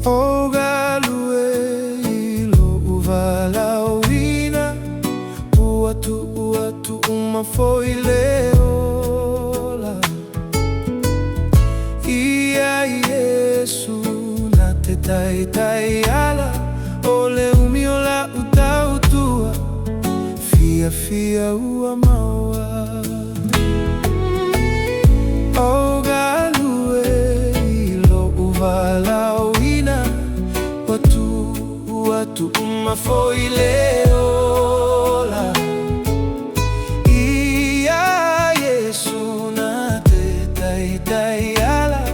Ogalue ilo uvalauina uatu uma foi leola Ia Yesu na te tai ala Ole umiola Tautua Fia ua maua Ogalue ilo uvalauina Uatu uma foi leola Ia Yesu na te tai ala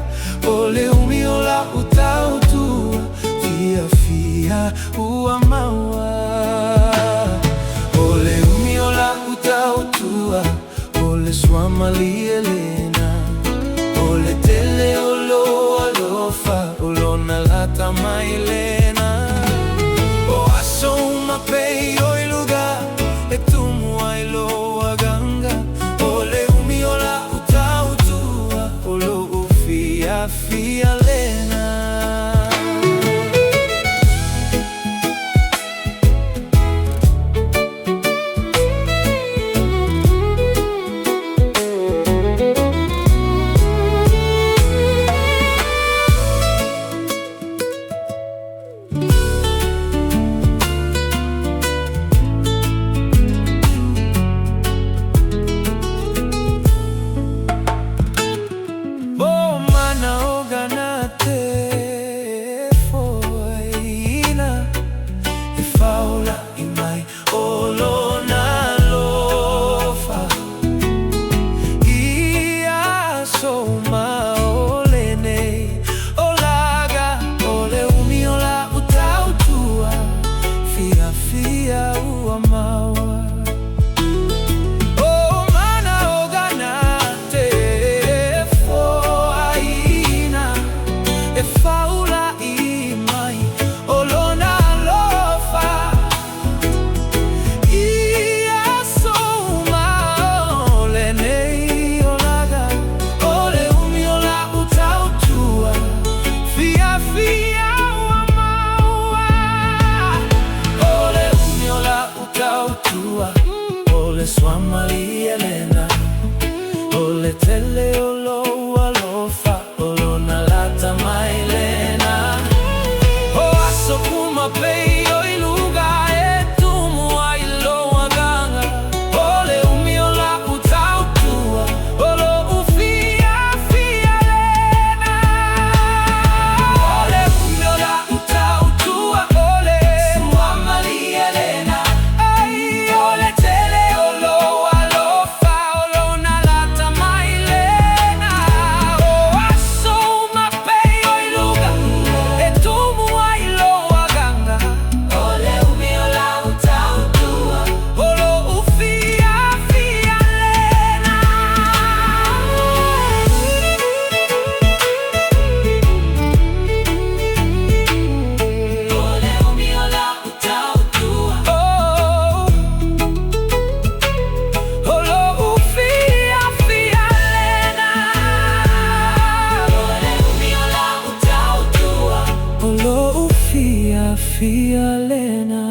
Ole umiola Tautua Fia ua maua Ole umiola Tautua Ole sua mali Elena Ole tele alofa Olona lata mailena O aso uma pei oi lugar E tumu ai loa ganga Ole umiola Tautua Olo ufia lena Ole sua mali Elena Ole tele alofa Olona lata mailena O aso kuma pei oi lugar E tumu ai loa ganga Ole umiola Tautua Olo ufia lena Ole umiola Tautua Ole sua mali Elena Ole tele alofa Olona lata mailena O aso uma pei oi lugar E tumu ai loa ganga Ole umiola Tautua Olo ufia lena Ole umiola Tautua Olo ufia lena Ole umiola Tautua Olo ufia lena